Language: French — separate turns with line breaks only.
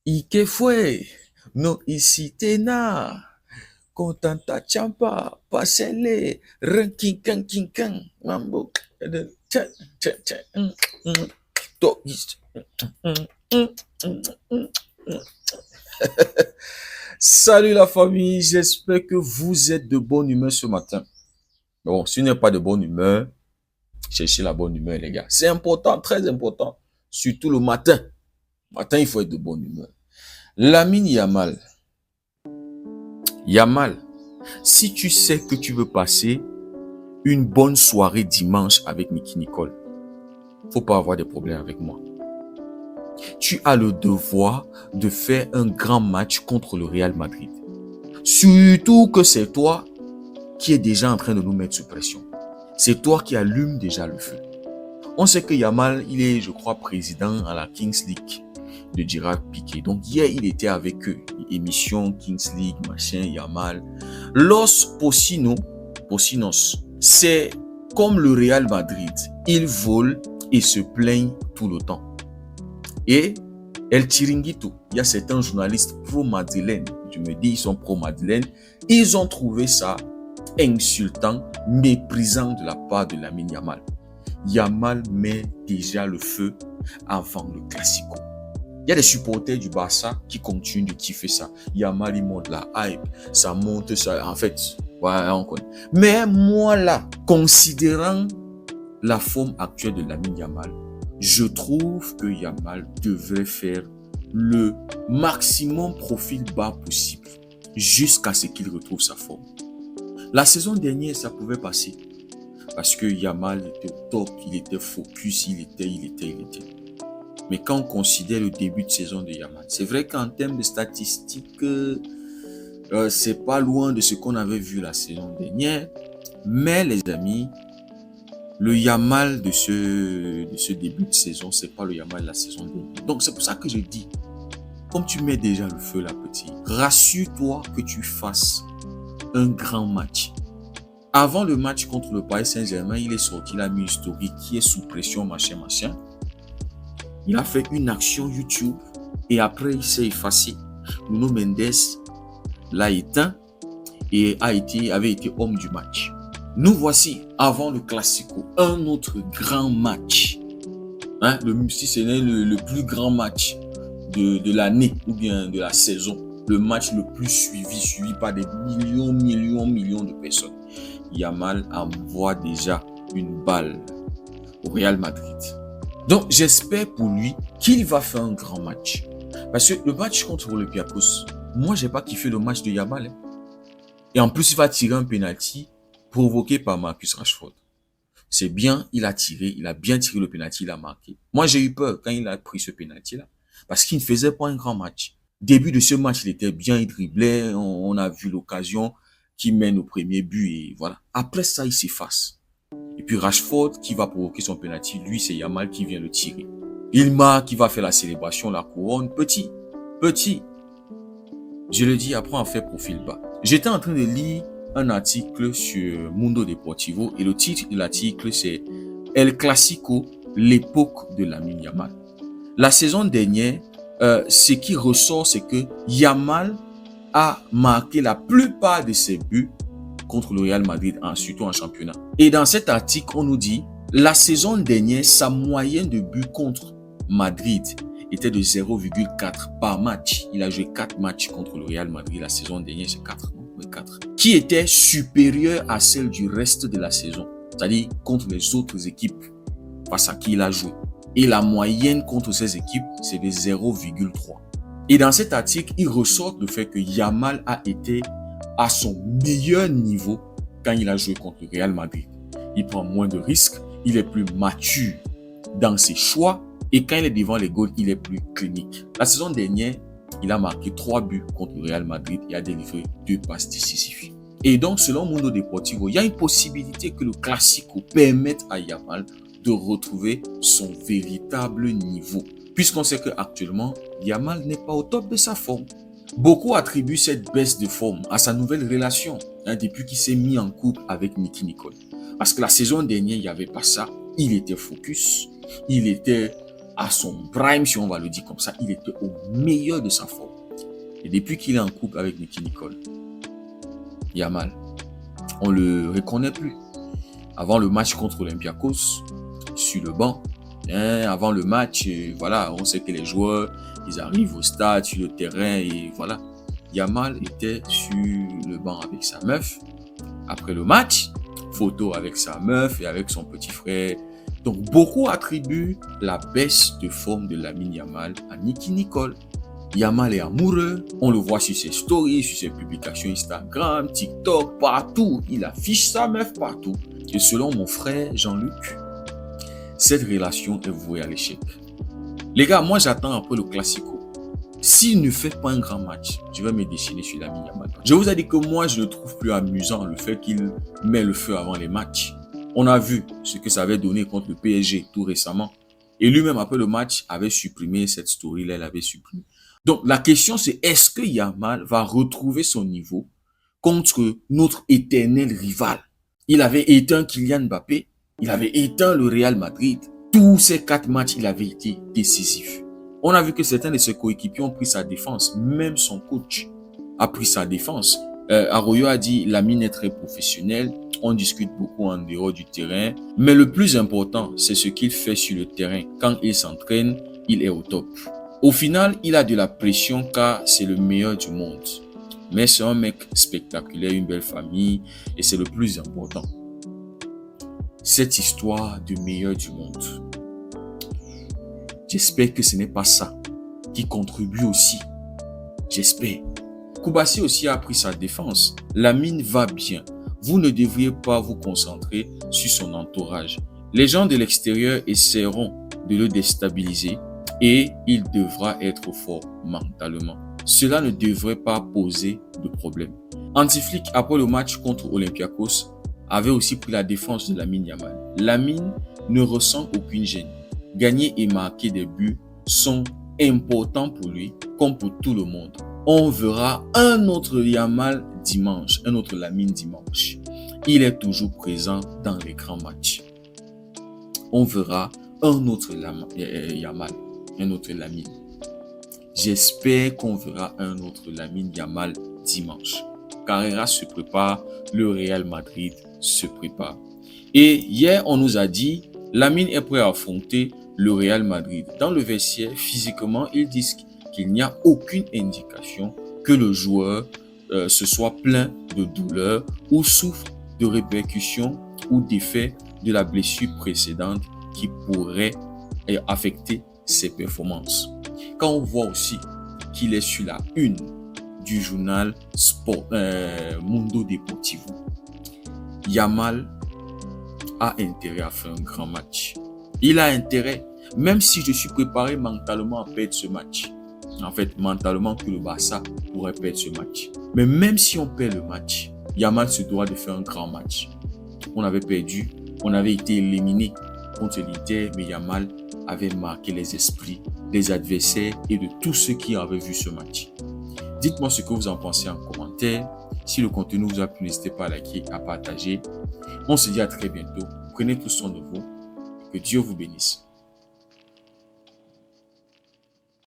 Ike fue, no isitena, contanta champa, pasele, ranking kan king kan, mambo, Salut la famille, j'espère que vous êtes de bonne humeur ce matin. Bon, si vous n'êtes pas de bonne humeur, cherchez la bonne humeur les gars. C'est important, très important, surtout le matin. Matin, il faut être de bonne humeur. Lamine Yamal, si tu sais que tu veux passer une bonne soirée dimanche avec Nicky Nicole, faut pas avoir de problème avec moi. Tu as le devoir de faire un grand match contre le Real Madrid. Surtout que c'est toi qui es déjà en train de nous mettre sous pression. C'est toi qui allume déjà le feu. On sait que Yamal, il est, je crois, président à la Kings League de Gerard Piqué. Donc hier, il était avec eux, émission Kings League, machin, Yamal. Los Pocinos, c'est comme le Real Madrid. Ils volent et se plaignent tout le temps. Et El Chiringuito, il y a certains journalistes pro-Madeleine, je me dis ils sont pro-Madeleine, ils ont trouvé ça insultant, méprisant de la part de Lamine Yamal. Yamal met déjà le feu avant le Classico. Il y a des supporters du Barça qui continuent de kiffer ça. Yamal, il monte la hype, ça monte, ça. En fait, ouais, on connaît. Mais moi là, considérant la forme actuelle de Lamine Yamal, je trouve que Yamal devrait faire le maximum profil bas possible jusqu'à ce qu'il retrouve sa forme. La saison dernière, ça pouvait passer parce que Yamal était au top, il était focus, il était. Mais quand on considère le début de saison de Yamal, c'est vrai qu'en termes de statistiques, c'est pas loin de ce qu'on avait vu la saison dernière. Mais les amis, le Yamal de ce début de saison, c'est pas le Yamal de la saison dernière. Donc c'est pour ça que je dis, comme tu mets déjà le feu là, petit, rassure-toi que tu fasses un grand match. Avant le match contre le Paris Saint-Germain, il est sorti, il a mis une story qui est sous pression, machin. Il a fait une action YouTube et après il s'est effacé. Nuno Mendes l'a éteint et avait été homme du match. Nous voici avant le Classico, un autre grand match. Si ce n'est le plus grand match de l'année ou bien de la saison. Le match le plus suivi par des millions de personnes. Yamal envoie déjà une balle au Real Madrid. Donc j'espère pour lui qu'il va faire un grand match. Parce que le match contre l'Olympiakos, moi j'ai pas kiffé le match de Yamal. Et en plus il va tirer un penalty provoqué par Marcus Rashford. C'est bien, il a bien tiré le penalty, il a marqué. Moi j'ai eu peur quand il a pris ce penalty là. Parce qu'il ne faisait pas un grand match. Début de ce match, il était bien, il driblait, on a vu l'occasion qui mène au premier but et voilà. Après ça, il s'efface. Et puis Rashford qui va provoquer son penalty, lui c'est Yamal qui vient le tirer. Il marque, qui va faire la célébration, la couronne, petit. Je le dis, après on fait profil bas. J'étais en train de lire un article sur Mundo Deportivo et le titre de l'article c'est El Clasico, l'époque de Lamine Yamal. La saison dernière, ce qui ressort, c'est que Yamal a marqué la plupart de ses buts contre le Real Madrid, surtout en championnat. Et dans cet article, on nous dit, la saison dernière, sa moyenne de buts contre Madrid était de 0,4 par match. Il a joué 4 matchs contre le Real Madrid. La saison dernière, c'est 4. Qui était supérieure à celle du reste de la saison. C'est-à-dire contre les autres équipes face à qui il a joué. Et la moyenne contre ces équipes, c'est de 0,3. Et dans cet article, il ressort le fait que Yamal a été à son meilleur niveau quand il a joué contre le Real Madrid. Il prend moins de risques, il est plus mature dans ses choix et quand il est devant les goals, il est plus clinique. La saison dernière, il a marqué 3 buts contre le Real Madrid et a délivré 2 passes décisives. Et donc, selon Mundo Deportivo, il y a une possibilité que le Classico permette à Yamal de retrouver son véritable niveau. Puisqu'on sait qu'actuellement, Yamal n'est pas au top de sa forme. Beaucoup attribuent cette baisse de forme à sa nouvelle relation depuis qu'il s'est mis en couple avec Nicky Nicole. Parce que la saison dernière, il n'y avait pas ça. Il était focus, il était à son prime, si on va le dire comme ça. Il était au meilleur de sa forme. Et depuis qu'il est en couple avec Nicky Nicole, Yamal, on le reconnaît plus. Avant le match contre Olympiakos, sur le banc, avant le match, voilà, on sait que les joueurs, ils arrivent au stade, sur le terrain, et voilà. Yamal était sur le banc avec sa meuf. Après le match, photo avec sa meuf et avec son petit frère. Donc, beaucoup attribuent la baisse de forme de Lamine Yamal à Nicky Nicole. Yamal est amoureux, on le voit sur ses stories, sur ses publications Instagram, TikTok, partout. Il affiche sa meuf partout. Et selon mon frère Jean-Luc, cette relation est vouée à l'échec. Les gars, moi j'attends un peu le Classico. S'il ne fait pas un grand match, je vais me déchaîner sur Lamine Yamal. Je vous ai dit que moi je ne trouve plus amusant le fait qu'il met le feu avant les matchs. On a vu ce que ça avait donné contre le PSG tout récemment. Et lui-même après le match avait supprimé cette story-là, il avait supprimé. Donc la question c'est, est-ce que Yamal va retrouver son niveau contre notre éternel rival? Il avait éteint Kylian Mbappé, il avait éteint le Real Madrid. Tous ces 4 matchs, il avait été décisif. On a vu que certains de ses coéquipiers ont pris sa défense. Même son coach a pris sa défense. Arroyo a dit, Lamine est très professionnel. On discute beaucoup en dehors du terrain. Mais le plus important, c'est ce qu'il fait sur le terrain. Quand il s'entraîne, il est au top. Au final, il a de la pression car c'est le meilleur du monde. Mais c'est un mec spectaculaire, une belle famille et c'est le plus important. Cette histoire de meilleur du monde, j'espère que ce n'est pas ça qui contribue aussi. J'espère. Koubassi aussi a pris sa défense. Lamine va bien. Vous ne devriez pas vous concentrer sur son entourage. Les gens de l'extérieur essaieront de le déstabiliser et il devra être fort mentalement. Cela ne devrait pas poser de problème. Antiflick, après le match contre Olympiakos, avait aussi pris la défense de Lamine Yamal. Lamine ne ressent aucune gêne. Gagner et marquer des buts sont importants pour lui, comme pour tout le monde. On verra un autre Yamal dimanche, un autre Lamine dimanche. Il est toujours présent dans les grands matchs. On verra un autre Yamal, un autre Lamine. J'espère qu'on verra un autre Lamine Yamal dimanche. Carrera se prépare, le Real Madrid se prépare. Et hier, on nous a dit, Lamine est prêt à affronter le Real Madrid. Dans le vestiaire, physiquement, ils disent qu'il n'y a aucune indication que le joueur se soit plaint de douleur ou souffre de répercussions ou d'effets de la blessure précédente qui pourrait affecter ses performances. Quand on voit aussi qu'il est sur la une du journal Mundo Deportivo, Yamal a intérêt à faire un grand match. Il a intérêt, même si je suis préparé mentalement à perdre ce match. En fait, mentalement que le Barça pourrait perdre ce match. Mais même si on perd le match, Yamal se doit de faire un grand match. On avait perdu, on avait été éliminé contre l'Inter, mais Yamal avait marqué les esprits des adversaires et de tous ceux qui avaient vu ce match. Dites-moi ce que vous en pensez en commentaire. Si le contenu vous a plu, n'hésitez pas à liker, à partager. On se dit à très bientôt. Prenez tout soin de vous. Que Dieu vous bénisse.